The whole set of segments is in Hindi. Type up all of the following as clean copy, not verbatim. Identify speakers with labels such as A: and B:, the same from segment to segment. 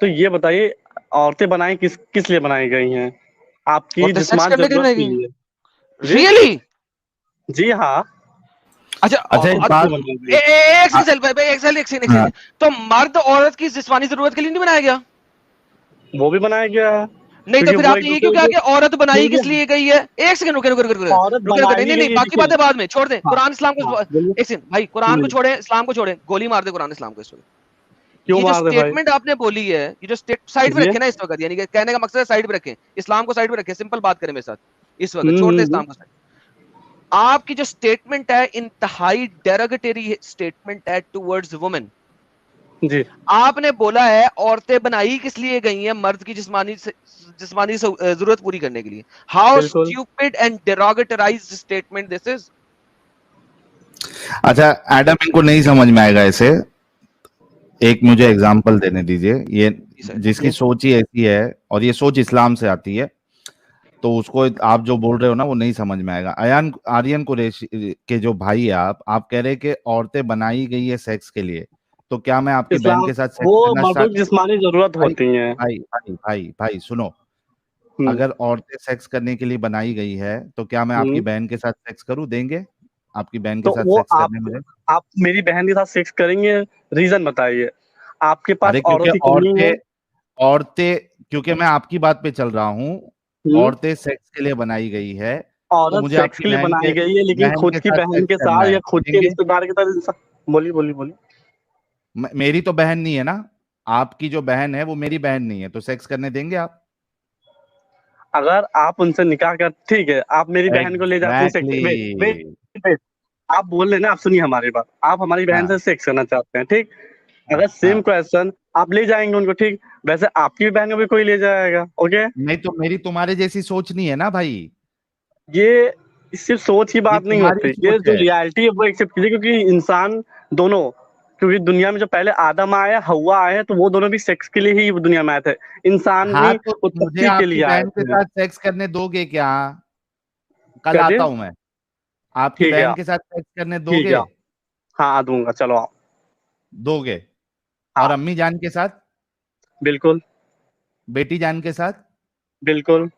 A: तो ये बताइए, औरतें बनाई किस किस लिए बनाई गई हैं? आपकी
B: औरतें सेक्स
A: जिस्मानी
B: करने के लिए
A: जरूरत
B: बनाई
A: के
B: गई?
A: लिए। जी,
B: रियली?
A: जी हाँ।
B: अच्छा
A: और
C: एक
A: खुद
C: बात।
A: क्यों बनाई गई?
B: एक
C: आ-
B: सेकंड भाई, एक सेकंड, एक सेकंड, एक
C: हाँ,
B: सेकंड। तो मर्द औरत की जिस्मानी जरूरत के लिए नहीं बनाया गया?
A: वो भी बनाया गया है,
B: नहीं तो
A: क्योंकि
B: फिर
A: वो एक
B: आपने ये क्यों
A: दूसरे
B: कहा
A: के,
B: कि औरत बनाई किस
A: क्योंकि
B: लिए गई है? एक सेकंड, रुके रुके रुके रुके
A: औरत
B: रुके रुके, नहीं
A: बनाई
B: नहीं नहीं,
A: गई है,
B: बाकी
A: देखिए।
B: बातें बाद में छोड़ दें,
A: हाँ,
B: कुरान इस्लाम
A: हाँ,
B: को।
A: बोलिए।
B: एक सेकंड भाई, कुरान को छोड़े, इस्लाम को छोड़े, गोली मार दे कुरान इस्लाम को इस वक्त।
A: क्यों
B: ये जो
A: मार दे भाई?
B: स्टेटमेंट आपने बोली है, ये जो साइड पे
A: जी।
B: रखे ना इस वक्त, यानी कि कहने का मकसद है साइड पे रखें, इस्लाम को साइड पे रखें, सिंपल बात करें मेरे साथ इस वक्त, छोड़ दे
A: हम्म।
B: इस्लाम को साइड। आपकी जो स्टेटमेंट है इंतहाई डेरोगेटरी स्टेटमेंट है टुवर्ड्स वुमेन।
A: जी।
B: आपने बोला है औरतें बनाई किस लिए गई हैं? मर्द की जिस्मानी जरूरत पूरी करने के लिए। हाउ
A: बिल्कुल।
B: Stupid and derogatorised statement this is.
C: अच्छा एडम, इनको नहीं समझ में आएगा ऐसे। एक मुझे एग्जांपल देने दीजिए। ये जिसकी सोच ही ऐसी है और ये सोच इस्लाम से आती है, तो उसको आप जो बोल रहे हो ना वो नहीं समझ में आएगा। अयान आर्यन कुरैशी के जो भाई है, आप कह रहे हैं कि औरतें बनाई गई है सेक्स के लिए, तो क्या मैं आपकी बहन
A: इस्लाम,
C: के साथ सेक्स
A: वो
C: करना
A: मर्दों
C: स्टार्ट?
A: की जिस्मानी जरूरत
C: भाई
A: होती है।
C: भाई भाई भाई भाई सुनो,
A: हम्म।
C: अगर औरतें सेक्स करने के लिए बनाई गई है तो क्या मैं आपकी
A: हम्म।
C: बहन के साथ सेक्स करूं? देंगे आपकी बहन के
A: तो
C: साथ
A: वो
C: सेक्स करने मुझे?
A: आप मेरी बहन के साथ सेक्स करेंगे? रीजन बताइए। आपके पास
C: अरे क्योंकि
A: औरत की कमी है?
C: औरतें क्योंकि मैं आपकी बात पे चल रहा हूँ।
A: हम्म।
C: औरतें सेक्स के लिए बनाई गई है, तो
A: औरत
C: मुझे
A: सेक्स
C: आपकी
A: के लिए बनाई गई है, लेकिन
C: बहन
A: खुद
C: के
A: की
C: साथ
A: बहन
C: सेक्स
A: के
C: करना
A: साथ
C: है,
A: या खुद के
C: देंगे?
A: रिश्तेदार के साथ इंसान। बोलिए, बोलिए, बोलिए।
C: मेरी तो बहन नहीं है ना, आपकी जो बहन है वो मेरी बहन नहीं है, तो सेक्स करने देंगे आप?
A: अगर आप उनसे निकाह कर, ठीक है, आप मेरी बहन को ले जाते हैं sex,
C: exactly.
A: Wait wait wait, आप बोल रहे हैं ना, आप सुनिए हमारी बात, आप हमारी बहन से
C: हाँ
A: सेक्स करना चाहते हैं, ठीक।
C: हाँ
A: अगर सेम
C: हाँ।
A: क्वेश्चन आप ले जाएंगे उनको, ठीक, वैसे आपकी भी बहन को भी कोई ले जाएगा, ओके।
C: नहीं तो मेरी तुम्हारे जैसी सोच नहीं है ना भाई,
A: ये सिर्फ सोच की
C: ये
A: बात नहीं
C: तुम्हारी
A: होती, ये
C: सोच
A: जो
C: है।
A: रियलिटी है वो एक्सेप्ट कीजिए, क्योंकि इंसान दोनों, क्योंकि दुनिया में जो पहले आदम आए, हवा आए हैं, तो वो दोनों भी सेक्स के लिए ही दुनिया में आए थे। इंसान
C: हाँ
A: भी
C: तो मुझे
A: उत्पत्ति के
C: आपकी
A: लिए आए
C: बहन के
A: थे।
C: साथ सेक्स करने दोगे क्या? कल
A: क्या जी?
C: आता हूं मैं, आपकी
A: ठीक है
C: बहन
A: आप,
C: के साथ सेक्स करने
A: ठीक है
C: दोगे?
A: आप, हाँ दूंगा, चलो आप।
C: दोगे? और
A: हाँ,
C: अम्मी जान के साथ,
A: बिल्कुल।
C: बेटी जान के साथ?
A: बिल्कुल।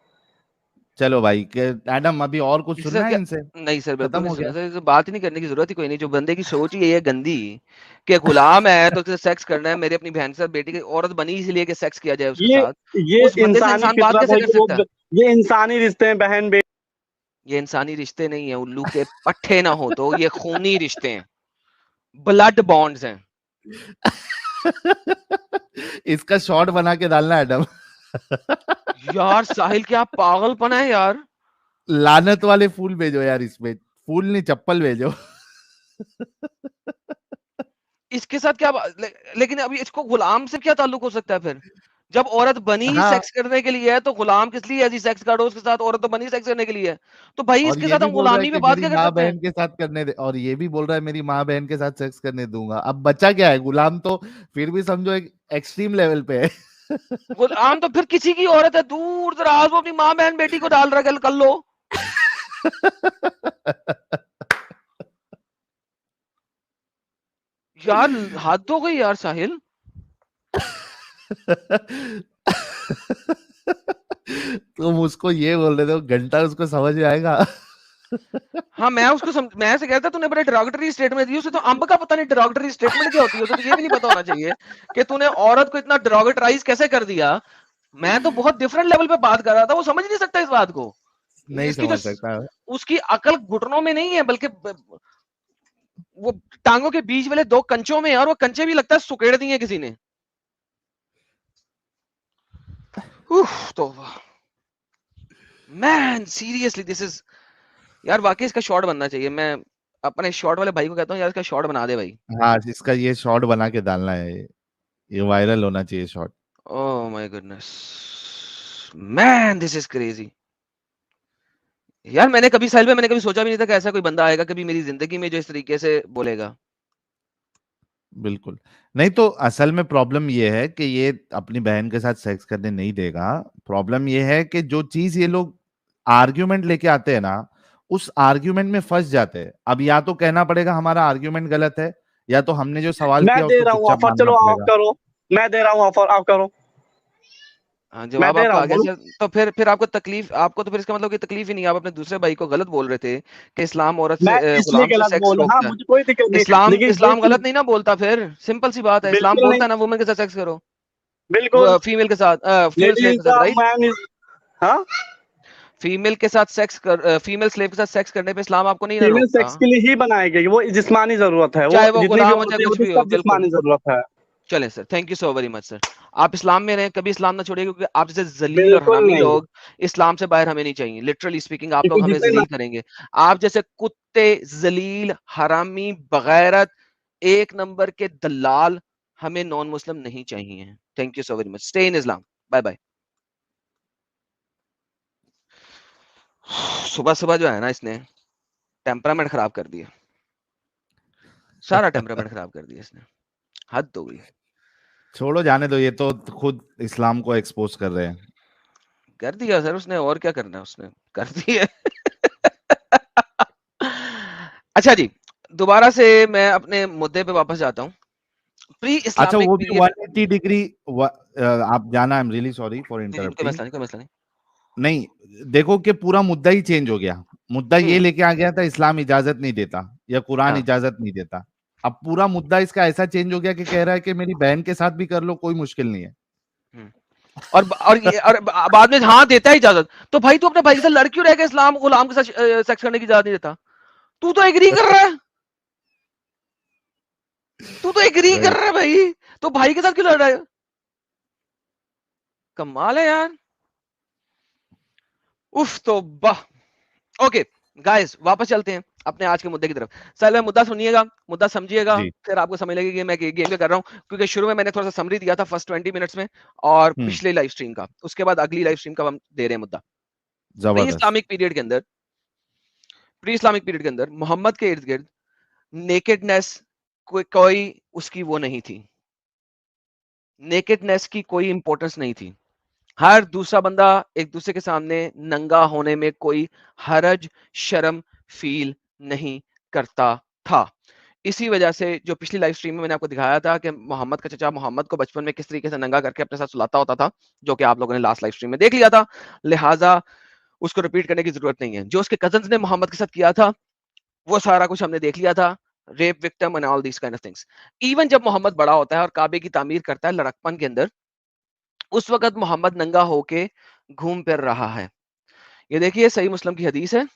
C: चलो भाई के एडम, अभी और कुछ
B: सर
C: सुनना है
B: क्या?
C: इनसे?
B: नहीं सर, बिल्कुल
C: खत्म
B: नहीं
C: हो
B: सुना
C: गया?
B: सर, तो बात ही नहीं करने की जरूरत ही कोई नहीं। जो बंदे की सोच ही यही है गंदी, कि गुलाम है तो उसे सेक्स करना है, मेरी अपनी बहन के साथ, बेटी की औरत बनी इसलिए कि सेक्स किया जाए उसके
A: ये
B: साथ।
A: ये
B: उस बंदे से
A: इंसानी
B: इंसान बात
A: फितरत
B: कैसे
A: है
B: कर
A: कि वो,
B: सकता है?
A: ये इंसानी रिश्ते हैं, बहन बेटी।
B: ये इंसानी रिश्ते नहीं है, उल्लू के पट्टे ना हो तो ये खूनी रिश्ते हैं, ब्लड बॉन्ड्स हैं।
C: इसका शॉर्ट बना के डालना एडम।
B: यार साहिल, क्या पागलपन है यार।
C: लानत वाले फूल भेजो यार, इसमें फूल नहीं चप्पल भेजो।
B: इसके साथ क्या लेकिन अभी इसको गुलाम से क्या ताल्लुक हो सकता है फिर? जब औरत बनी ही
C: हाँ,
B: सेक्स करने के लिए है तो गुलाम किस लिए ऐसी सेक्स करो उसके साथ? औरत तो बनी सेक्स करने के लिए है, तो भाई
C: और
B: इसके
C: ये
B: साथ
C: भी
B: हम
C: बोल रहा है
B: गुलामी
C: कि
B: में बात
C: मेरी
B: क्या कर
C: माँ
B: सकते हैं?
C: बहन के साथ करने दे, और ये भी बोल रहा है मेरी माँ बहन के साथ सेक्स करने दूंगा। अब बच्चा क्या है? गुलाम तो फिर भी समझो एक एक्सट्रीम लेवल पे है।
B: गुलाम तो फिर किसी की औरत है, दूर दराज वो अपनी माँ बहन बेटी को डाल रहा है, कर लो। यार हद हो गई यार साहिल।
C: तुम उसको ये बोल रहे थे, घंटा उसको समझ में आएगा?
B: हाँ, मैं ऐसे कहता तूने बड़े डिरोगेटरी स्टेटमेंट दी, उसे तो अंब का पता नहीं डिरोगेटरी स्टेटमेंट क्या होती है, उसे तो ये भी नहीं पता होना चाहिए कि तूने औरत को इतना डिरोगेटराइज कैसे कर दिया। मैं तो बहुत डिफरेंट लेवल पे बात कर रहा था, वो समझ नहीं सकता इस बात को।
C: नहीं
B: इसकी जो
C: समझ सकता।
B: उसकी अकल घुटनों में नहीं है, बल्कि वो टांगों के बीच वाले दो कंचों में है, और वो कंचे भी लगता है सुकेड़ दिए किसी ने। तो मैन सीरियसली दिस इज, यार वाकई इसका शॉर्ट बनना चाहिए। मैं अपने शॉर्ट वाले भाई को कहता हूँ यार इसका शॉर्ट बना दे भाई।
C: हाँ, इसका ये शॉर्ट बना के डालना है, ये वायरल होना चाहिए short.
B: Oh my goodness, man this is crazy. यार मैंने कभी सोचा भी नहीं था कि ऐसा कोई बंदा आएगा कभी मेरी जिंदगी में जो इस तरीके से बोलेगा।
C: बिल्कुल। नहीं तो असल में प्रॉब्लम ये है कि ये अपनी बहन के साथ सेक्स करने नहीं देगा। प्रॉब्लम ये है कि जो चीज ये लोग आर्ग्यूमेंट लेके आते हैं ना, उस आर्ग्यूमेंट में फंस जाते हैं। अब या तो कहना पड़ेगा हमारा आर्ग्यूमेंट गलत है, या तो हमने जो सवाल
A: मैं
C: किया
A: दे
C: उसको
A: रहा हूँ
C: चुपचाप
A: ऑफर,
C: मानना
A: चलो आप
C: पड़ेगा।
A: करो। मैं दे रहा हूँ ऑफर, आप करो।
B: हाँ,
A: मैं
B: जवाब
A: दे
B: आपका
A: रहा
B: आ
A: हूँ,
B: गया
A: बोलो।
B: सर। तो फिर आपको तकलीफ, आपको तो फिर इसका मतलब कि तकलीफ ही नहीं है। आप अपने दूसरे भाई को गलत बोल रहे थे कि इस्लाम औरत
A: मैं
B: से
A: इसलिए
B: गुलाम से
A: गलत
B: सेक्स
A: बोल, हाँ,
B: रोकता है।
A: मुझे कोई दिक्कत नहीं,
B: इस्लाम
A: लेकिन ये
B: इस्लाम
A: चीज
B: गलत नहीं ना बोलता, फिर सिंपल सी बात है, इस्लाम
A: बिल्कुल नहीं,
B: बोलता है ना वुमेन के साथ सेक्स करो,
A: बिल्कुल।
B: फीमेल के साथ, फीमेल स्लेव
A: लेडीज
B: के साथ, राइट?
A: मैन इज, हाँ,
B: फीमेल के साथ सेक्स कर, फीमेल स्लेव के साथ सेक्स करने पे इस्लाम आपको नहीं ना
A: फीमेल
B: रोकता,
A: सेक्स के लिए ही बनाई गई, वो जिस्मानी जरूरत है, वो
B: चाहे वो
A: जितनी भी
B: गुलाम हो चाहे
A: औरतें
B: कुछ
A: होती
B: भी
A: है
B: हो,
A: सब
B: बिल्कुल।
A: जिस्मानी जरूरत है।
B: चलें sir, thank you so very much sir. आप इस्लाम में रहें, कभी इस्लाम ना छोड़िए, क्योंकि आप जैसे जलील और
A: बिल्कुल
B: हरामी
A: नहीं,
B: लोग इस्लाम से बाहर हमें नहीं चाहिए। लिटरली स्पीकिंग आप लोग
A: क्योंकि
B: हमें
A: जितने
B: जलील करेंगे। आप जैसे कुत्ते, जलील, हरामी, बगैरत, एक नंबर के दलाल हमें नॉन मुस्लिम नहीं चाहिए। Thank you so very much. Stay in Islam. Bye bye. सुबह सुबह जो है ना, इसने टेम्परामेंट खराब कर दिया, सारा टेम्परामेंट खराब कर दिया इसने, हद हो गई।
C: छोड़ो, जाने दो, ये तो खुद इस्लाम को एक्सपोज कर रहे हैं।
B: कर दिया सर उसने, और क्या करना है, उसने कर दिया। अच्छा जी, दोबारा से मैं अपने मुद्दे पे वापस जाता हूँ। प्री
C: अच्छा,
B: इस्लामिक
C: वो भी
B: पीरियड।
C: 180 डिग्री। आप जाना, I am really sorry for
B: नहीं नहीं, कोई
C: इंटरप्टिंग।
B: मसला नहीं, कोई मसला नहीं।
C: नहीं, देखो कि पूरा मुद्दा ही चेंज हो गया। मुद्दा ये
B: हम्म।
C: लेके आ गया था इस्लाम इजाजत नहीं देता या कुरान
B: हाँ।
C: इजाजत नहीं देता। अब पूरा मुद्दा इसका ऐसा चेंज हो गया कि कह रहा है कि मेरी बहन के साथ भी कर लो, कोई मुश्किल नहीं है।
B: हम्म। बाद में हाँ देता है इजाजत। तो भाई तू अपने भाई के साथ लड़ क्यों रह गया, इस्लाम गुलाम के साथ सेक्स करने की इजाजत नहीं देता? तू तो एग्री कर रहा है, तू तो एग्री कर
C: राइट।
B: रहा है भाई, तो भाई के साथ क्यों लड़ रहा है? कमाल है यार। उफ तो वाह। ओके गाइस, वापस चलते हैं अपने आज के मुद्दे की तरफ। पहले मुद्दा सुनिएगा, मुद्दा समझिएगा,
C: जी।
B: फिर आपको समझ लगेगी कि मैं गेम क्या कर रहा हूं। क्योंकि शुरू में मैंने थोड़ा सा समरी दिया था फर्स्ट 20 मिनट्स में, और
C: हम्म।
B: पिछले लाइव स्ट्रीम का, उसके बाद अगली लाइव स्ट्रीम का हम दे रहे हैं मुद्दा। प्री
C: जबरदस्त।
B: इस्लामिक पीरियड के अंदर, प्री इस्लामिक पीरियड के अंदर मोहम्मद के इर्द गिर्द नेकेडनेस कोई उसकी वो नहीं थी, नेकेडनेस की कोई इंपॉर्टेंस नहीं थी। हर दूसरा बंदा एक दूसरे के सामने नंगा होने में कोई हरज, शर्म फील नहीं करता था। इसी वजह से जो पिछली लाइव स्ट्रीम में मैंने आपको दिखाया था कि मोहम्मद का चचा मोहम्मद को बचपन में किस तरीके से नंगा करके अपने साथ सुलाता होता था, जो कि आप लोगों ने लास्ट लाइव स्ट्रीम में देख लिया था, लिहाजा उसको रिपीट करने की जरूरत नहीं है। जो उसके कजन्स ने मोहम्मद के साथ किया था, वो सारा कुछ हमने देख लिया था, rape victim and all these kind of things. Even जब मोहम्मद बड़ा होता है और काबे की तामीर करता है लड़कपन के अंदर, उस वक्त मोहम्मद नंगा होके घूम फिर रहा है। ये देखिए सही मुस्लिम की हदीस है।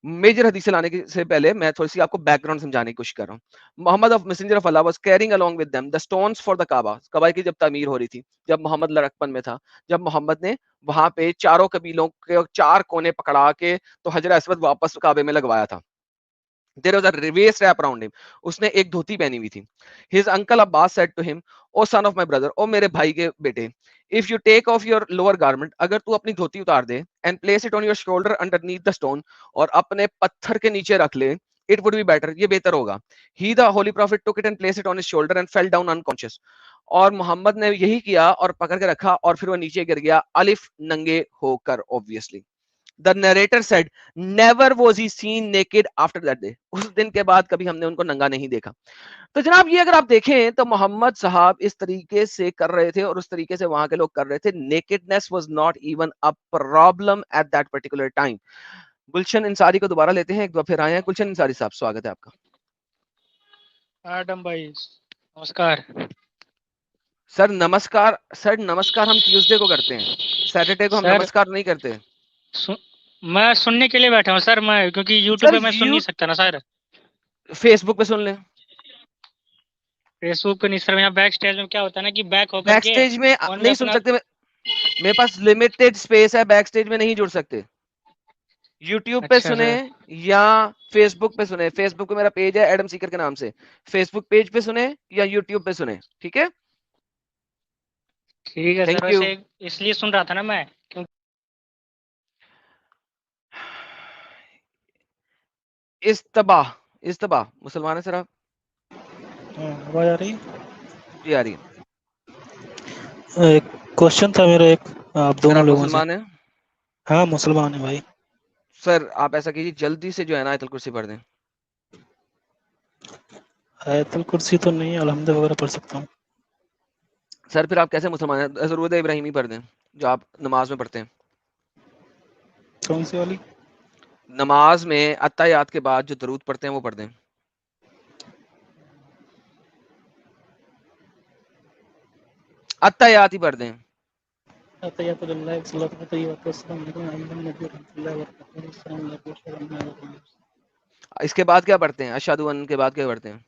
B: मेजर हदीसें लाने से पहले मैं थोड़ी सी आपको बैकग्राउंड समझाने की कोशिश कर रहा हूँ। Muhammad of messenger of Allah was carrying along with them the stones for the Kaaba. Kaaba की जब तामीर हो रही थी, जब मोहम्मद लड़कपन में था, जब मोहम्मद ने वहां पे चारों कबीलों के चार कोने पकड़ा के तो हजर अस्वद वापस काबे में लगवाया था। There was a waist wrap around him. उसने एक धोती पहनी हुई थी। His uncle Abbas said to him, "O son of my brother, ओ मेरे भाई के बेटे, if you take off your lower garment, अगर तू अपनी धोती उतार दे, and place it on your shoulder underneath the stone, और अपने पत्थर के नीचे रख ले, it would be better, ये बेहतर होगा." He, the holy prophet, took it and placed it on his shoulder and fell down unconscious. और मोहम्मद ने यही किया और पकड़ के रखा और फिर वो नीचे गिर गया, अलिफ नंगे होकर, obviously. The narrator said, never was he seen naked after that day. उस दिन के बाद कभी हमने उनको नंगा नहीं देखा। तो जनाब ये अगर आप देखें तो मोहम्मद साहब इस तरीके से कर रहे थे और उस तरीके से वहां के लोग कर रहे थे। Nakedness was not even a problem at that particular time. Gulshan Insari को दोबारा लेते हैं, एक बार फिर आए हैं। गुलशन इंसारी साहब, स्वागत है आपका।
D: एडम भाई नमस्कार।
B: सर नमस्कार, सर नमस्कार हम ट्यूसडे को करते हैं, सैटरडे को हम
D: सर
B: नमस्कार नहीं करते।
D: मैं सुनने के लिए बैठा हूँ सर, मैं क्योंकि यूट्यूब
B: सर
D: पे मैं सुन नहीं सकता ना सर।
B: फेसबुक पे सुन लें।
D: फेसबुक पे नहीं सर, यहाँ बैक स्टेज में क्या होता है ना कि बैक होकर
B: बैक
D: के
B: स्टेज में
D: और मैं
B: नहीं सुन
D: अपना
B: सकते, मेरे पास लिमिटेड स्पेस है, बैक स्टेज में नहीं जुड़ सकते। यूट्यूब पे
D: अच्छा
B: सुने
D: सर
B: या फेसबुक पे सुने। फेसबुक पे मेरा पेज है एडम सीकर के नाम से, फेसबुक पेज पे सुने या यूट्यूब पे सुने, ठीक है?
D: ठीक है सर।
B: Thank you.
D: वैसे इसलिए सुन रहा था ना मैं क्योंकि
B: इस्तबा, इस्तबा मुसलमान है सर आप?
E: आवाज आ रही
B: जी आ रही है।
E: है? एक क्वेश्चन था मेरा, एक आप
B: सर
E: दोनों
B: आप
E: लोगों से।
B: मुसलमान हैं?
E: हाँ मुसलमान है भाई।
B: सर आप ऐसा कीजिए, जल्दी से जो है ना आयतुल कुर्सी पढ़ दें।
E: आयतुल कुर्सी तो नहीं, अलहम्द वगैरह पढ़ सकता हूँ।
B: सर फिर आप कैसे मुसलमान हैं? ज़रूरत इब्राहिमी पढ़ दें। जो आप नमाज में पढ़ते हैं?
E: कौन सी वाली?
B: नमाज में अत्ताहियात के बाद जो दरूद पढ़ते हैं वो पढ़ते हैं। अत्ताहियात ही पढ़ते हैं।
E: अतहियतुल्लाह वस्सलातु तय्यिबतु वस्सलामु अलैकुम अय्युहन नबी रहमतुल्लाहि व बरकातुहू अस्सलामु अलैकुम वरहमतुल्लाहि वबरकातुहू।
B: इसके बाद क्या पढ़ते हैं? अशहदु अन के बाद क्या पढ़ते हैं?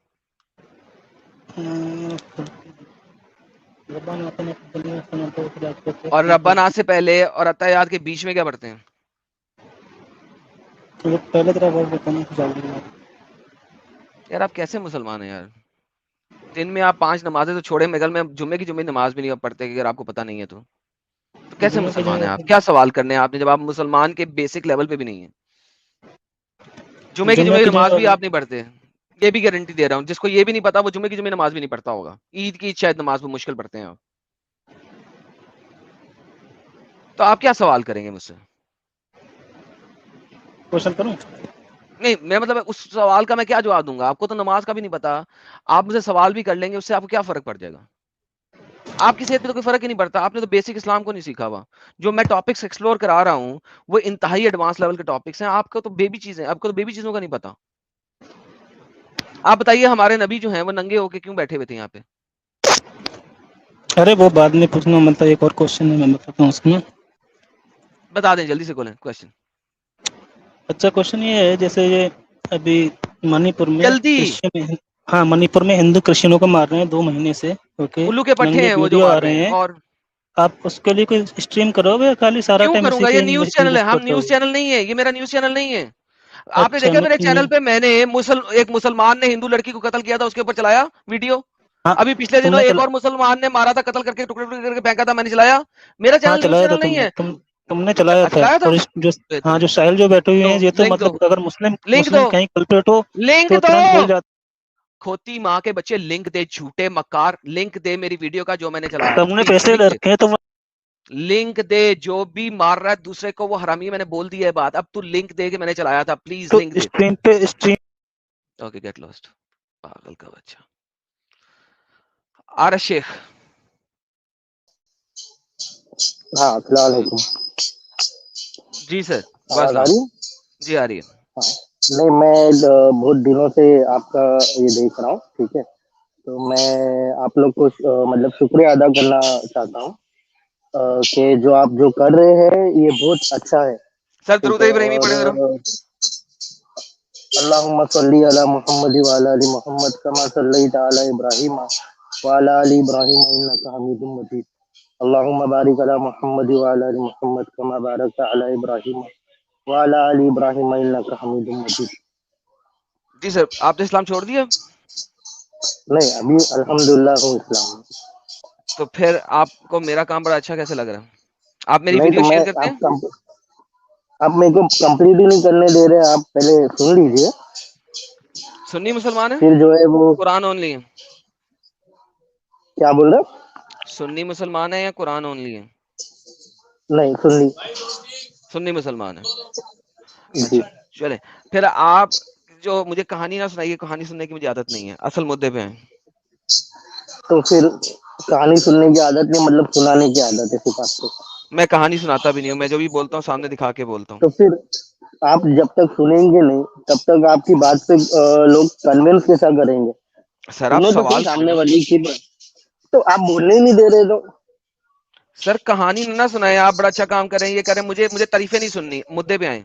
E: रब्बाना आतिना फिद दुनिया हसनतन व फिल आखिरति
B: और
E: हसनतन
B: रब्बाना से पहले और अत्ताहियात के बीच में क्या पढ़ते हैं?
E: वो पहले तेरा वर्ड बताना चाहिए।
B: यार आप कैसे मुसलमान हैं यार? दिन में आप 5 नमाजें तो छोड़े, मगर में जुम्मे की नमाज भी नहीं पढ़ते, अगर आपको पता नहीं है तो कैसे
E: जुम्मे के
B: मुसलमान हैं आप?
E: जुम्मे
B: क्या सवाल करने हैं आपने जब आप मुसलमान के बेसिक लेवल पे भी नहीं है? जुम्मे की
E: जुम्मे के
B: नमाज भी
E: जुम्मे
B: आप नहीं पढ़ते, ये भी गारंटी दे रहा हूँ। जिसको ये भी नहीं पता वो जुम्मे की नमाज भी नहीं पढ़ता होगा। ईद की शायद नमाज में मुश्किल पढ़ते हैं आप। तो आप क्या सवाल करेंगे मुझसे?
E: क्वेश्चन करूं?
B: नहीं, मैं मतलब उस सवाल का मैं क्या जवाब दूंगा? आपको तो नमाज का भी नहीं पता, आप मुझसे सवाल भी कर लेंगे, उससे आपको क्या फर्क पड़ जाएगा? आपकी सेहत पे तो कोई फर्क ही नहीं पड़ता। आपने तो बेसिक इस्लाम को नहीं सीखा हुआ। जो मैं टॉपिक्स एक्सप्लोर करा रहा हूँ वो इंतहाई एडवांस लेवल के टॉपिक्स हैं। आपको तो बेबी चीजें, आपको तो बेबी चीजों का नहीं पता। आप बताइए, हमारे नबी जो हैं वो नंगे होके क्यों बैठे हुए थे यहाँ पे?
E: अरे वो बाद में पूछना, मतलब एक और क्वेश्चन है, मैं बताता हूँ उसमें।
B: बता दें, जल्दी से बोलें क्वेश्चन।
E: अच्छा क्वेश्चन ये है, जैसे ये अभी मणिपुर में
B: जल्दी।
E: क्रिश्चियन, हाँ मणिपुर में हिंदू क्रिश्चियनों को मार रहे हैं 2 महीने से। ओके,
B: उल्लू के पट्टे
E: नंगे
B: हैं वो जो
E: वीडियो आ
B: मार रहे
E: रहे
B: हैं।
E: हैं।
B: और
E: आप उसके लिए कोई स्ट्रीम करोगे या खाली सारा
B: क्यों
E: टाइम इसी
B: करूंगा?
E: के
B: ये न्यूज चैनल है,
E: न्यूज़
B: हम
E: पढ़ते
B: न्यूज
E: रहोगे?
B: चैनल नहीं है, ये मेरा न्यूज चैनल नहीं है। आपने
E: अच्छा
B: देखा मेरे चैनल
E: न्यू
B: पे मैंने एक मुसलमान ने हिंदू लड़की को कत्ल किया था, उसके ऊपर चलाया वीडियो।
E: हाँ
B: अभी पिछले दिनों
E: तुमने
B: एक
E: चला,
B: और मुसलमान ने मारा था, कत्ल करके टुकड़े टुकड़े करके फेंका था, मैंने चलाया। मेरा
E: हाँ
B: चैनल न्यूज
E: चलाया था
B: चैनल नहीं
E: तुमने,
B: है।
E: तुमने चलाया था।
B: चलाया था।
E: और इस जो, हाँ
B: बेहतरीन।
E: जो साहिल जो बैठे हुए
B: दो
E: हैं, ये तो
B: लिंक दो,
E: मतलब अगर मुस्लिम
B: लिंक
E: मुस्लिम
B: दो,
E: कहीं कल्प्रेट हो
B: लिंक
E: तो
B: दो।
E: तुरंत बोल जाते।
B: खोती माँ के बच्चे, लिंक दे झूठे मक्कार, लिंक दे मेरी वीडियो का जो मैंने चलाया था,
E: तुमने
B: प्लीज
E: पैसे
B: लिंक दे।
E: रखे हैं तुम।
B: लिंक दे, जो भी मार रहा है दूसरे को वो हरामी, मैंने बोल दिया है बात। अब तू लिंक दे के मैंने चलाया था, प्लीज
E: तो
B: लिंक दे।
E: स्ट्रीम पे स्ट्रीम
B: ओके, गेट लॉस्ट, पागल का बच्चा। आर शेख।
F: हाँ अस्सलाम वालेकुम।
B: जी सर।
F: आवाज आ
B: वासलाम।
F: रही है?
B: जी आ रही है।
F: हाँ। नहीं मैं बहुत दिनों से आपका ये देख रहा हूँ, ठीक है। तो मैं आप लोग को मतलब शुक्रिया अदा करना चाहता हूँ कि जो आप जो कर रहे हैं ये बहुत अच्छा है,
B: सर
F: ठीक
B: दरूद
F: है।
B: इब्राहिमी
F: और
B: पढ़े जरा।
F: अल्लाहुम्मा सल्ली अला मुहम्मद व अला आलि मुहम्मद कमा सल्लैता अला इब्राहीम व अला आलि इब्राहीम इन्नका हमीदुम मजीद। अल्लाहुम्मा बारिक अला मुहम्मद व अला आलि मुहम्मद कमा बारकता अला इब्राहीम व अला आलि इब्राहीम इन्नका हमीदुम मजीद।
B: जी सर, आपने इस्लाम छोड़ दिया?
F: नहीं, अभी अल्हम्दुलिल्लाह हूँ इस्लाम में।
B: तो फिर आपको मेरा काम बड़ा अच्छा कैसे लग रहा है? आप मेरी
F: नहीं तो
B: वीडियो
F: मैं
B: शेयर करते हैं?
F: आप मेरे को कंप्लीट ही नहीं करने दे रहे। आप पहले सुन लीजिए,
B: सुन्नी मुसलमान है,
F: फिर जो है वो
B: कुरान ओनली है?
F: क्या बोल रहे हैं?
B: सुन्नी मुसलमान है या कुरान ओनली है?
F: नहीं सुन ली
B: सुन्नी मुसलमान है।
F: जी।
B: अच्छा चले, फिर आप जो मुझे कहानी ना सुनाइए, कहानी सुनने की मुझे आदत नहीं है। असल मुद्दे पे हैं।
F: तो फिर कहानी सुनने की आदत नहीं, मतलब सुनाने की आदत है सिर्फ आपको।
B: मैं कहानी सुनाता भी नहीं हूँ, मैं जो भी बोलता हूँ सामने दिखा के बोलता हूँ।
F: तो फिर आप जब तक सुनेंगे नहीं तब तक आपकी बात पे लोग कन्विंस कैसा करेंगे?
B: सर आप
F: सुनो तो फिर
B: सवाल करें
F: सामने
B: ना।
F: वाली की बात। तो आप बोलने ही नहीं दे रहे तो।
B: सर कहानी ना सुनाए, आप बड़ा अच्छा काम करें, ये करें, मुझे मुझे तारीफें नहीं सुननी, मुद्दे पे आए।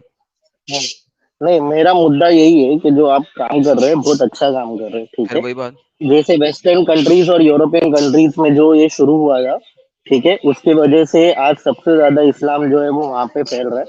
F: नहीं, मेरा मुद्दा यही है कि जो आप काम कर रहे हैं बहुत अच्छा काम कर रहे हैं, ठीक
B: फिर
F: है।
B: वही बात।
F: जैसे वेस्टर्न कंट्रीज और यूरोपियन कंट्रीज में जो ये शुरू हुआ था, ठीक है, उसकी वजह से आज सबसे ज्यादा इस्लाम जो है वो वहाँ पे फैल रहा है।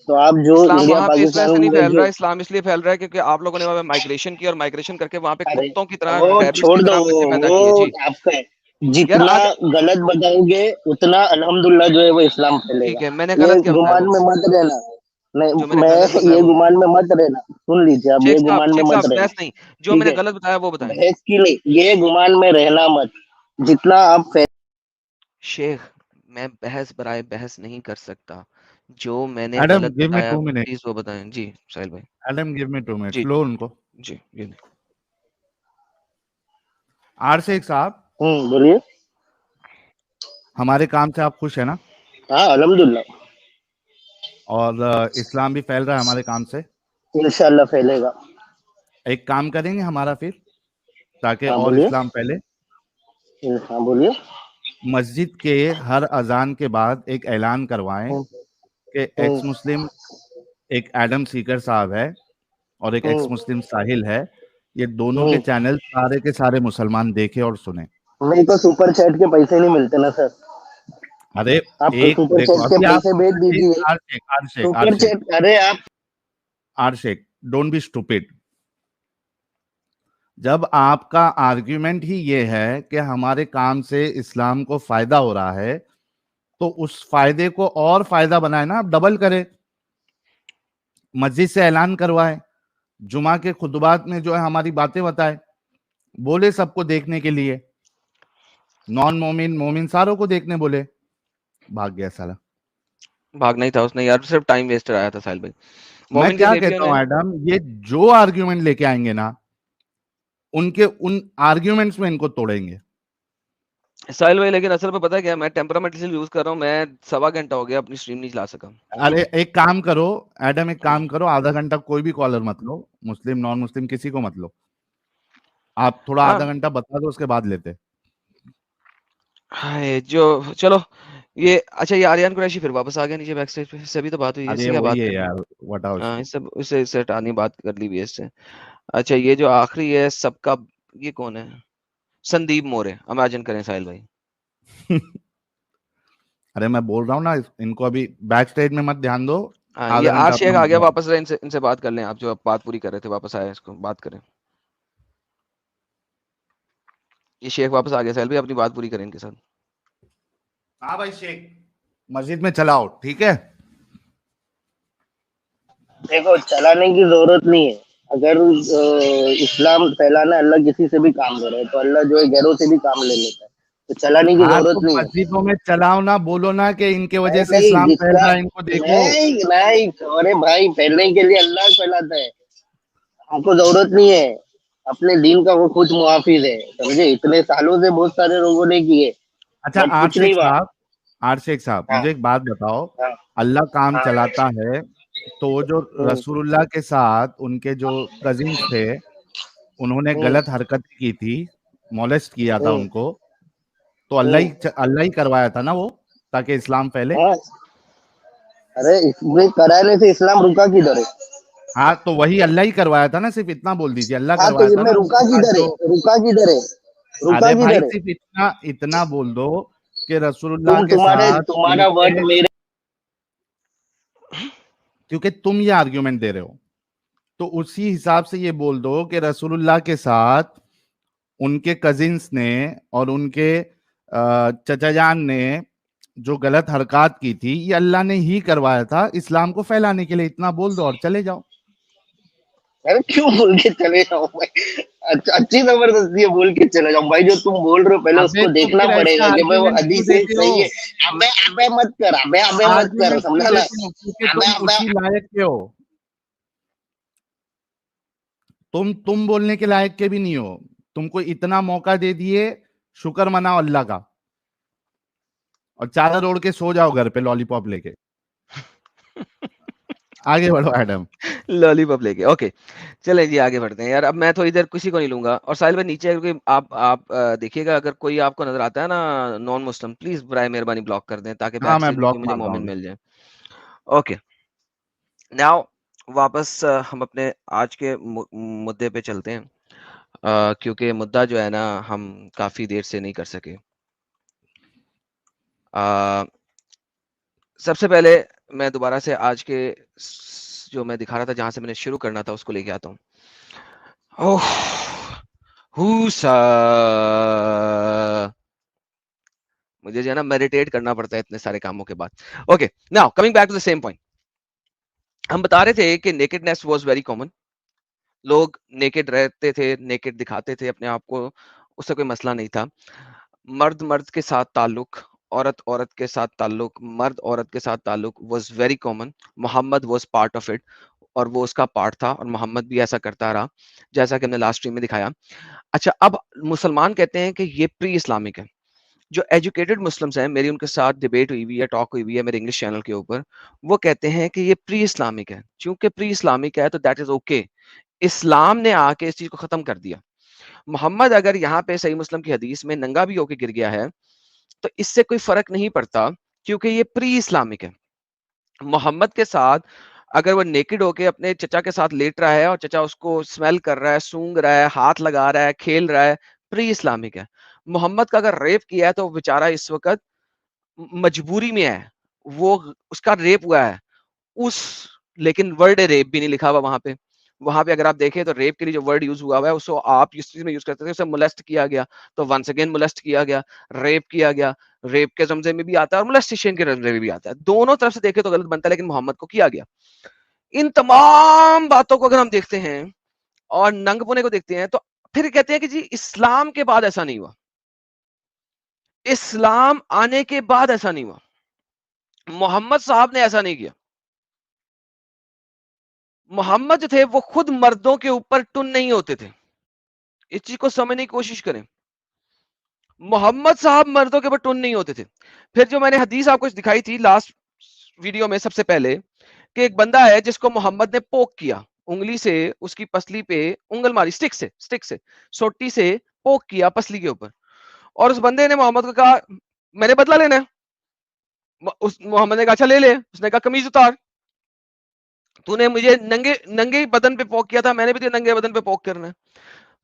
F: तो आप जो
B: इस्लाम
F: इंडिया
B: वहां पे इस वजह
F: पाकिस्तान
B: से नहीं
F: में
B: फैल रहा
F: जो,
B: है, इस्लाम इसलिए फैल रहा है क्योंकि आप लोगों ने वहां पे माइग्रेशन की, और माइग्रेशन करके वहां पे
F: अरे
B: कुत्तों की तरह,
F: वो
B: रैबिट्स की
F: छोड़ दो,
B: तरह बच्चे पैदा
F: वो
B: किए। जी।
F: आपका है।
B: यार
F: जितना
B: आज
F: गलत बताओगे उतना अल्हम्दुलिल्लाह जो है वो इस्लाम
B: ठीक
F: फैलेगा।
B: है, मैंने
F: ये
B: गलत क्या बताया
F: गुमान
B: वो?
F: में मत रहना।
B: जो
F: नहीं,
B: मैंने
F: मैं
B: गलत बताया
F: ये
B: वो?
F: गुमान में मत रहना, सुन लीजिए, आप ये गुमान में
B: शेख
F: मत
B: साहब
F: रहना,
B: बहस नहीं, जो
F: ठीक
B: मैंने
F: है।
B: गलत बताया वो बताएं।
F: बहस की नहीं, ये गुमान में रहना मत। जितना आप
B: शेख, मैं बहस बराए बहस नहीं कर सकता। जो मैंने
C: एडम
B: गलत
C: गिव मी
B: बताया
C: 2 मिनट।
B: प्लीज वो बताएं। जी साहिल भाई।
C: एडम गिव मी 2 मिनट,
B: जी
C: लो उनको।
B: जी ये नहीं।
C: आर शेख साहब,
F: बोलिए।
C: हमारे काम से आप खुश है ना?
F: हाँ अल्हम्दुलिल्लाह,
C: और इस्लाम भी फैल रहा है हमारे काम से।
F: इंशाल्लाह फैलेगा।
C: एक काम करेंगे हमारा फिर, ताकि
F: हाँ
C: और
F: बोलिए।
C: इस्लाम फैले।
F: हाँ बोलिए।
C: मस्जिद के हर अजान के बाद एक ऐलान करवाएं
F: हम्म,
C: कि एक्स मुस्लिम एक एडम सीकर साहब है और एक एक्स
F: हम्म,
C: मुस्लिम साहिल है, ये दोनों के
F: हम्म।
C: चैनल सारे के सारे मुसलमान देखें और सुने।
F: नहीं तो सुपर चैट के पैसे नहीं मिलते ना सर,
C: अरे
F: आप
C: एक
F: सुपर
C: देखो,
F: चैट के
C: अभी आप
F: पैसे भेज दीजिए।
C: आरशेक आरशेक
F: सुपर
C: आरशेक
F: चैट, अरे आप
C: आरशेक डोंट बी स्टूपिड। जब आपका आर्ग्यूमेंट ही ये है कि हमारे काम से इस्लाम को फायदा हो रहा है, तो उस फायदे को और फायदा बनाए ना, आप डबल करें, मस्जिद से ऐलान करवाए, जुमा के खुतबात में जो है हमारी बातें बताए, बोले सबको देखने के लिए, नॉन मोमिन मोमिन सारों को देखने बोले। भाग गया साला।
B: भागना ही था उसने यार, सिर्फ टाइम वेस्ट कराया था साहिल भाई।
C: मैं
B: मोमिन के
C: क्या
B: सेबियो
C: कहता हूँ
B: ने
C: एडम, ये जो आर्ग्यूमेंट लेके आएंगे ना, उनके उन आर्ग्यूमेंट्स में इनको तोड़ेंगे।
B: साहिल भाई, लेकिन असल में पता है क्या, मैं टेम्परामेंट इसलिए यूज कर रहा हूँ, मैं 1.25 घंटा हो गया अपनी स्ट्रीम नहीं चला सका।
C: अरे एक काम करो एडम, एक काम करो, आधा घंटा कोई भी कॉलर मत लो, मुस्लिम नॉन मुस्लिम किसी को मत लो, आप थोड़ा
B: हाँ
C: आधा घंटा बता दो, उसके बाद लेते।
B: हाय जो, चलो ये अच्छा, ये आर्यन कुरैशी फिर वापस आ गया नीचे बैक स्टेज पे, इससे अभी तो बात हुई है,
C: अरे
B: इससे क्या
C: वही
B: बात
C: है
B: करनी है?
C: यार, वटाओ
B: हाँ,
C: इसको।
B: इससे हटानी, बात कर ली भी है इससे। अच्छा, ये जो आखिरी है सबका, ये कौन है? संदीप मोरे, इमेजिन करें साहिल भाई।
C: अरे मैं बोल रहा हूँ ना, इनको अभी बैक स्टेज में मत ध्यान दो,
B: हाँ, ये
C: आधा
B: आर
C: घंटा अपना
B: शेख आ गया
C: मतलब।
B: वापस, इनसे इनसे बात कर लें, आप जो आप बात पूरी कर रहे थे, वापस आए, इसको बात करें। ये शेख वापस आ गया साहिल भाई, अपनी बात पूरी करें इनके साथ।
C: हाँ भाई शेख, मस्जिद में चलाओ, ठीक है।
F: देखो, चलाने की जरूरत नहीं है। अगर इस्लाम फैलाना है, अल्लाह किसी से भी काम ले रहा है, तो अल्लाह जो है गैरों से भी काम ले लेता है, तो चलाने की
C: हाँ तो
F: जरूरत नहीं है।
C: मस्जिदों में चलाओ ना, बोलो ना कि इनके वजह
F: नहीं
C: से
F: नहीं,
C: इस्लाम फैल
F: जिसका
C: रहा है, इनको देखो।
F: नहीं नहीं, अरे भाई, फैलने के लिए अल्लाह फैलाता है, हमको जरूरत नहीं है। अपने दीन का वो खुद मुहाफिज है, समझे? इतने सालों से बहुत सारे लोगों ने किए,
C: अच्छा
F: बट
C: आर
F: कुछ
C: शेख
F: नहीं हुआ।
C: साहब, आर शेख साहब,
F: हाँ
C: मुझे एक बात बताओ,
F: हाँ
C: अल्लाह काम
F: हाँ।
C: चलाता है, तो वो जो
F: हम्म,
C: रसूलुल्लाह के साथ उनके जो कजिन्स थे, उन्होंने
F: हम्म,
C: गलत हरकत की थी, मोलेस्ट किया था
F: हम्म,
C: उनको, तो
F: हम्म,
C: अल्लाह ही करवाया था ना वो, ताकि इस्लाम फैले।
F: हाँ। अरे इसमें कराने से इस्लाम रुका किधर है?
C: हाँ तो वही अल्लाह ही करवाया था ना, सिर्फ इतना बोल दीजिए, अल्लाह
F: हाँ तो
C: करवाया था
F: इसमें
C: ना
F: रुका
C: उनके साथ
F: किधर है?
C: जो।
F: रुका किधर है? रुका
C: अरे भाई
F: किधर है?
C: सिर्फ इतना इतना बोल दो कि रसूलुल्लाह के
F: तुम्हारे
C: साथ
F: तुम्हारा वर्ड
C: उनके,
F: मेरे।
C: क्योंकि तुम ये आर्ग्यूमेंट दे रहे हो, तो उसी हिसाब से ये बोल दो कि रसूलुल्लाह के साथ उनके कजिन्स ने और उनके चचा जान ने जो गलत हरकत की थी, ये अल्लाह ने ही करवाया था इस्लाम को फैलाने के लिए, इतना बोल दो और चले जाओ।
F: अरे क्यों बोल के चले जाऊं भाई? अच्छी जबरदस्ती है, बोल के चले जाऊं भाई? जो तुम बोल रहे हो पहले
C: अबे
F: उसको
C: तो
F: देखना
C: फिर ऐसे
F: पड़ेगा कि भाई वो
C: आर्ग्यूमेंट क्यों
F: हदीस है
C: देते हो?
F: सही है। अबे अबे मत कर, अबे अबे मत कर,
C: आर्ग्यूमेंट क्यों
F: समझा ना?
C: देते हो? क्योंकि
F: अबे
C: तुम
F: अबे।
C: उसी लायक के हो, तुम बोलने के लायक के भी नहीं हो, तुमको इतना मौका दे दिए, शुक्र मनाओ अल्लाह का, और चादर ओढ़ के सो जाओ घर पे लॉलीपॉप लेके। आगे बढ़ो एडम।
B: लॉलीपॉप लेके, ओके। चले जी, आगे बढ़ते हैं यार, अब मैं तो इधर किसी को नहीं लूंगा। और साहिल भाई नीचे, क्योंकि आप देखिएगा, अगर कोई आपको नजर आता है ना नॉन मुस्लिम, प्लीज बराए मेहरबानी ब्लॉक कर दें, ताकि
C: हाँ
B: बैक
C: मैं
B: स्टेज में
C: ब्लॉक
B: भी मुझे
C: मार रहा
B: मोमिन
C: हूँ।
B: मिल जाए। ओके, नाउ वापस हम अपने आज के मुद्दे पे चलते हैं, क्योंकि मुद्दा जो है ना, हम काफी देर से नहीं कर सके। अ, सबसे पहले मैं दोबारा से आज के जो मैं दिखा रहा था, जहां से मैंने शुरू करना था, उसको लेके आता हूँ। ओह, हुसा, मुझे जो है ना मेडिटेट करना पड़ता है इतने सारे कामों के बाद। Okay, now coming back to the same point, हम बता रहे थे कि नेकेडनेस वाज वेरी कॉमन। लोग नेकेड रहते थे, नेकेड दिखाते थे अपने आप को, उससे कोई मसला नहीं था। मर्द मर्द के साथ ताल्लुक, औरत औरत के साथ ताल्लुक, मर्द औरत के साथ ताल्लुक was very common. Muhammad was part of it, और वो उसका पार्ट था, और मोहम्मद भी ऐसा करता रहा, जैसा कि हमने लास्ट स्ट्रीम में दिखाया। अच्छा, अब मुसलमान कहते हैं कि ये प्री इस्लामिक है। जो एजुकेटेड मुस्लिम्स हैं, मेरी उनके साथ डिबेट हुई हुई है, टॉक हुई हुई है मेरे इंग्लिश चैनल के ऊपर, वो कहते हैं कि ये प्री इस्लामिक है। क्योंकि प्री इस्लामिक है तो दैट इज ओके, इस्लाम ने आके इस चीज को खत्म कर दिया। मोहम्मद अगर यहाँ पे सही मुस्लिम की हदीस में नंगा भी होके गिर गया है तो इससे कोई फर्क नहीं पड़ता, क्योंकि ये प्री इस्लामिक है। मोहम्मद के साथ अगर वो नेकेड होके अपने चचा के साथ लेट रहा है और चचा उसको स्मेल कर रहा है, सूंघ रहा है, हाथ लगा रहा है, खेल रहा है, प्री इस्लामिक है। मोहम्मद का अगर रेप किया है तो बेचारा इस वक्त मजबूरी में है, वो उसका रेप हुआ है उस, लेकिन वर्ड रेप भी नहीं लिखा हुआ वहां पे अगर आप देखें तो रेप के लिए जो वर्ड यूज हुआ है उसको आप इस चीज में यूज करते थे, उसे मोलेस्ट किया गया तो वंस अगेन मोलेस्ट किया गया, रेप किया गया, रेप के जमजे में भी आता है और मोलेस्टेशन के जमजे में भी आता है, दोनों तरफ से देखे तो गलत बनता है, लेकिन मोहम्मद को किया गया। इन तमाम बातों को अगर हम देखते हैं और नंगपुने को देखते हैं तो फिर कहते हैं कि जी इस्लाम के बाद ऐसा नहीं हुआ, इस्लाम आने के बाद ऐसा नहीं हुआ, मोहम्मद साहब ने ऐसा नहीं किया। मोहम्मद जो थे वो खुद मर्दों के ऊपर टुन नहीं होते थे, इस चीज को समझने की कोशिश करें। मोहम्मद साहब मर्दों के ऊपर टुन नहीं होते थे। फिर जो मैंने हदीस आपको दिखाई थी लास्ट वीडियो में सबसे पहले, कि एक बंदा है जिसको मोहम्मद ने पोक किया, उंगली से उसकी पसली पे उंगल मारी, स्टिक से सोटी से पोक किया पसली के ऊपर, और उस बंदे ने मोहम्मद को कहा मैंने बदला लेना है। उस मोहम्मद ने कहा अच्छा ले ले। उसने कहा कमीज उतार, तूने मुझे नंगे नंगे बदन पे पोक किया था, मैंने भी तुझे नंगे बदन पे पोक करना है।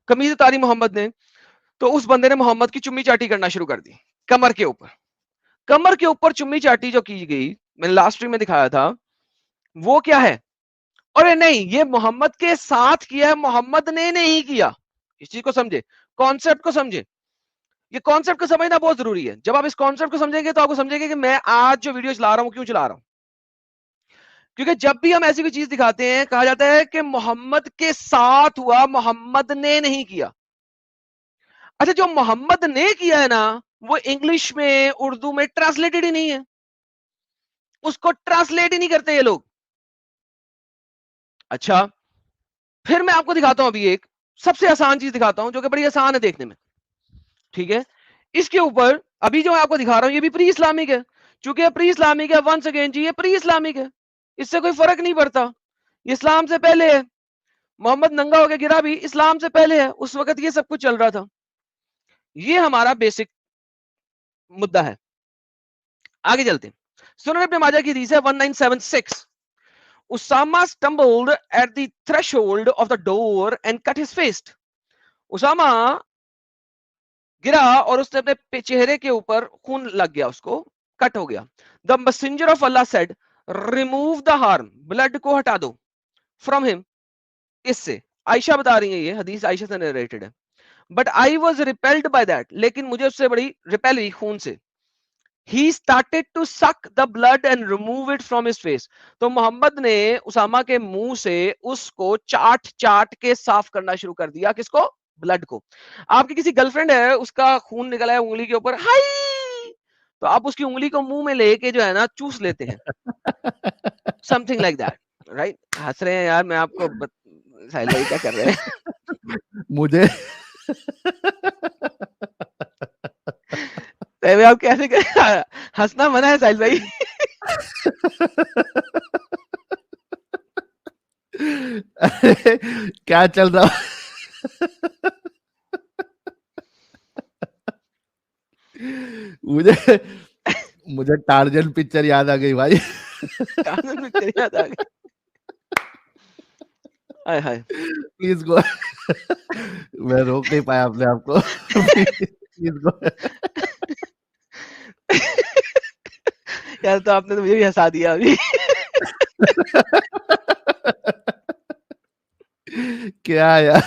B: कमीज उतारी मोहम्मद ने, तो उस बंदे ने मोहम्मद की चुम्मी चाटी करना शुरू कर दी कमर के ऊपर। कमर के ऊपर चुम्मी चाटी जो की गई, मैंने लास्ट स्ट्रीम में दिखाया था, वो क्या है? अरे नहीं, ये मोहम्मद के साथ किया है, मोहम्मद ने नहीं किया। इस चीज को समझे, कॉन्सेप्ट को समझे, ये कॉन्सेप्ट को समझना बहुत जरूरी है। जब आप इस कॉन्सेप्ट को समझेंगे तो आपको समझेंगे कि मैं आज जो वीडियो चला रहा हूं क्यों चला रहा हूं। क्योंकि जब भी हम ऐसी कोई चीज दिखाते हैं कहा जाता है कि मोहम्मद के साथ हुआ, मोहम्मद ने नहीं किया। अच्छा, जो मोहम्मद ने किया है ना, वो इंग्लिश में उर्दू में ट्रांसलेटेड ही नहीं है, उसको ट्रांसलेट ही नहीं करते ये लोग। अच्छा, फिर मैं आपको दिखाता हूं अभी एक सबसे आसान चीज दिखाता हूं जो कि बड़ी आसान है देखने में, ठीक है। इसके ऊपर अभी जो मैं आपको दिखा रहा हूं ये भी प्री इस्लामिक है। चूंकि प्री इस्लामिक है, वंस अगेन जी ये प्री इस्लामिक है, इससे कोई फर्क नहीं पड़ता, इस्लाम से पहले है। मोहम्मद नंगा होकर गिरा भी इस्लाम से पहले है, उस वक्त ये सब कुछ चल रहा था। ये हमारा बेसिक मुद्दा है। आगे चलते हैं। सुनन इब्न माजा की हदीस है 1976। Usama stumbled at the threshold of the door and cut his face. Usama गिरा और उसने अपने चेहरे के ऊपर खून लग गया, उसको कट हो गया। The messenger of Allah said remove the harm, blood को हटा दो फ्रॉम हिम, इससे। आयशा बता रही है, ये हदीस आयशा से नरेटेड है। But I was repelled by that, लेकिन मुझे उससे बड़ी रिपेल हुई खून से। He started to suck the blood and remove it from his face. तो मोहम्मद ने उसामा के मुंह से उसको चाट चाट के साफ करना शुरू कर दिया। किसको? ब्लड को। आपकी किसी गर्लफ्रेंड है, उसका खून निकला है उंगली के ऊपर, हाय, तो आप उसकी उंगली को मुंह में लेके जो है ना चूस लेते हैं, समथिंग लाइक दैट, राइट? हंस रहे हैं यार, मैं आपको साहिल भाई क्या कर रहे हैं?
C: मुझे
B: आप कैसे कर हंसना मना है साहिल भाई।
C: अरे क्या चल रहा मुझे मुझे टार्जन पिक्चर याद आ गई भाई।
B: टार्जन पिक्चर याद आ गई। हाय हाय,
C: प्लीज गो। मैं रोक नहीं पाया अपने आप को। Please go.
B: यार तो आपने तो मुझे भी हंसा दिया अभी।
C: क्या यार,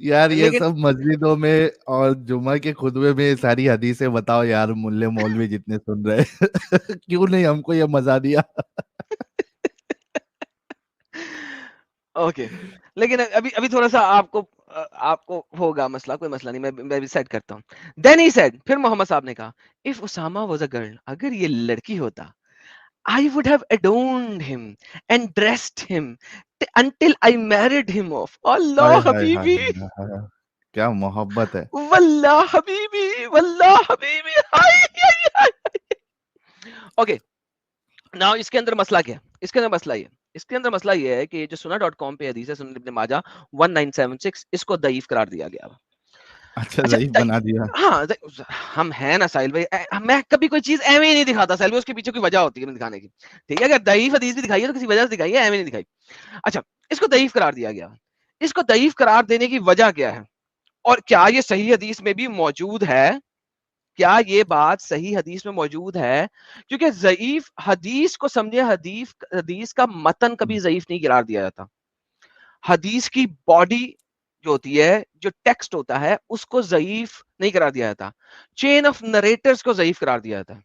C: यार ये
B: लेकिन
C: सब मस्जिदों में और जुमा के खुतबे में सारी हदीसें बताओ यार, मुल्ले मौलवी जितने सुन रहे हैं। क्यों नहीं हमको ये मजा दिया।
B: ओके, लेकिन अभी अभी थोड़ा सा आपको होगा मसला, कोई मसला नहीं, मैं भी सेट करता हूँ। देन ही सेड, फिर मोहम्मद साहब ने कहा, if Usama was a girl, अगर ये लड़की होता, I would have adorned him and dressed him until I married him off.
C: Hi
B: Allah
C: हाय हाय
B: हबीबी,
C: हाय। क्या मोहब्बत है।
B: वल्लाह हबीबी, वल्लाह हबीबी, हाय हाय हाय। ओके, नाउ इसके अंदर मसला क्या है? इसके अंदर मसला ये है कि जो सुना.com पे हदीस है सुनन इब्न माजा 1976, इसको दईफ करार दिया गया।
C: अच्छा,
B: अच्छा,
C: ज़ईफ़ बना दिया।
B: हाँ, हम हैं ना साहिल भाई, मैं कभी कोई चीज एवं ही नहीं दिखाता साहिल भाई, उसके पीछे कोई वजह होती है दिखाने की, ठीक है? अगर दईफ हदीस भी दिखाई है तो किसी वजह से दिखाई है, एवं नहीं दिखाई। अच्छा, इसको दईफ करार दिया गया। इसको दईफ करार देने की वजह क्या है, और क्या ये सही हदीस में भी मौजूद है? क्या ये बात सही हदीस में मौजूद है? क्योंकि ज़ईफ हदीस को समझे, हदीस का मतन कभी ज़ईफ नहीं करार दिया जाता। हदीस की बॉडी जो होती है, जो टेक्स्ट होता है, उसको ज़ईफ नहीं करार दिया जाता। चेन ऑफ नरेटर्स को ज़ईफ करार दिया जाता है।